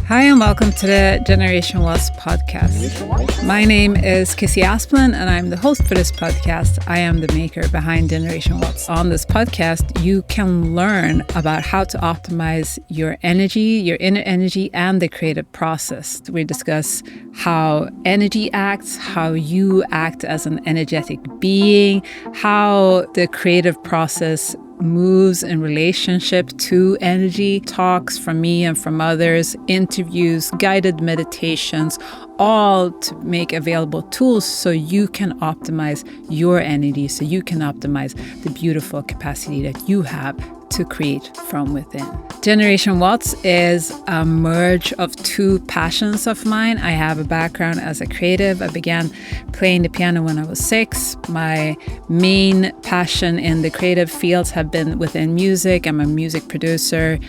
Hi and welcome to the Generation Watts podcast. My name is Kissey Asplund and I'm the host for this podcast. I am the maker behind Generation Watts. On this podcast, you can learn about how to optimize your energy, your inner energy, and the creative process. We discuss how energy acts, how you act as an energetic being, how the creative process moves in relationship to energy, talks from me and from others, interviews, guided meditations, all to make available tools so you can optimize your energy, so you can optimize the beautiful capacity that you have to create from within. Generation Watts is a merge of two passions of mine. I have a background as a creative. I began playing the piano when I was 6. My main passion in the creative fields have been within music. I'm a music producer,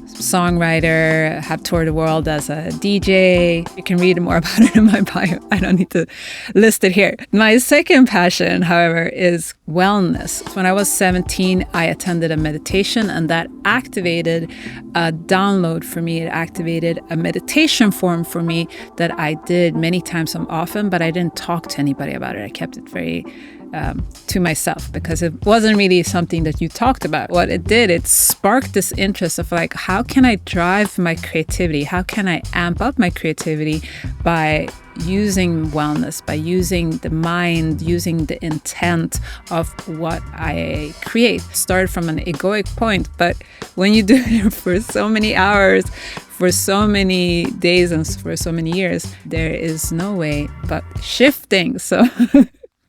songwriter, have toured the world as a DJ. You can read more about it in my bio. I don't need to list it here. My second passion, however, is wellness. When I was 17, I attended a meditation and that activated a download for me. It activated a meditation form for me that I did many times often, but I didn't talk to anybody about it. I kept it very to myself because it wasn't really something that you talked about. What it did, it sparked this interest of like, how can I drive my creativity? How can I amp up my creativity by using wellness, by using the mind, using the intent of what I create? Started from an egoic point, but when you do it for so many hours, for so many days and for so many years, there is no way but shifting. So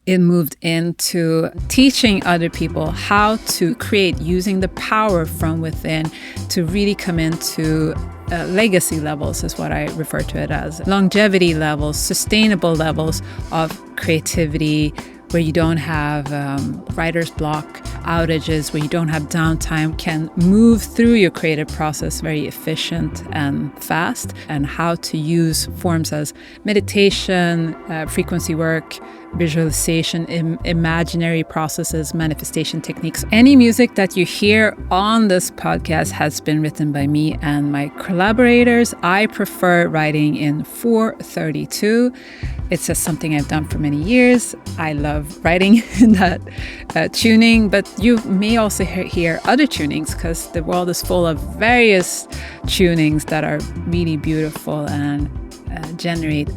it moved into teaching other people how to create using the power from within to really come into legacy levels is what I refer to it as. Longevity levels, sustainable levels of creativity where you don't have writer's block, outages, where you don't have downtime, can move through your creative process very efficient and fast, and how to use forms as meditation, frequency work, visualization, imaginary processes, manifestation techniques. Any music that you hear on this podcast has been written by me and my collaborators. I prefer writing in 4/32. It's just something I've done for many years. I love writing in that tuning, but you may also hear other tunings because the world is full of various tunings that are really beautiful and generate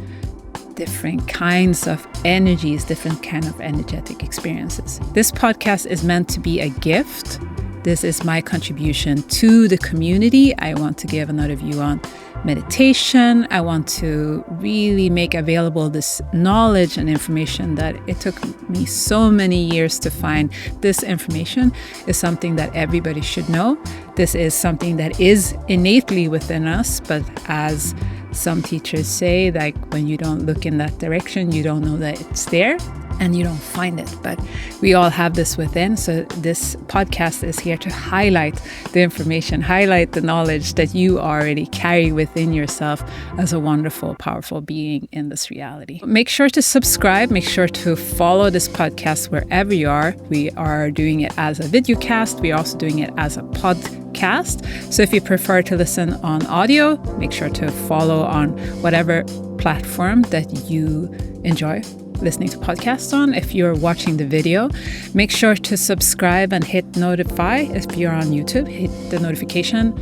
different kinds of energies, different kind of energetic experiences. This podcast is meant to be a gift. This is my contribution to the community. I want to give another view on meditation. I want to really make available this knowledge and information that it took me so many years to find. This information is something that everybody should know. This is something that is innately within us, but as some teachers say, like when you don't look in that direction, you don't know that it's there and you don't find it. But we all have this within. So this podcast is here to highlight the information, highlight the knowledge that you already carry within yourself as a wonderful, powerful being in this reality. Make sure to subscribe. Make sure to follow this podcast wherever you are. We are doing it as a video cast. We're also doing it as a podcast. So if you prefer to listen on audio, make sure to follow on whatever platform that you enjoy listening to podcasts on. If you're watching the video, make sure to subscribe and hit notify. If you're on YouTube, hit the notification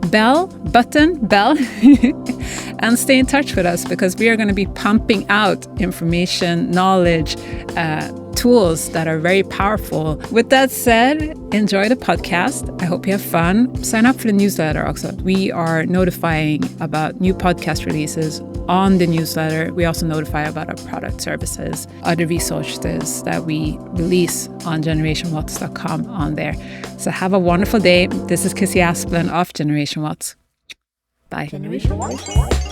bell, and stay in touch with us because we are going to be pumping out information, knowledge, tools that are very powerful. With that said, enjoy the podcast. I hope you have fun. Sign up for the newsletter also. We are notifying about new podcast releases on the newsletter. We also notify about our product services, other resources that we release on generationwatts.com on there. So have a wonderful day. This is Kissey Asplund of Generation Watts. Bye. Generation Watts.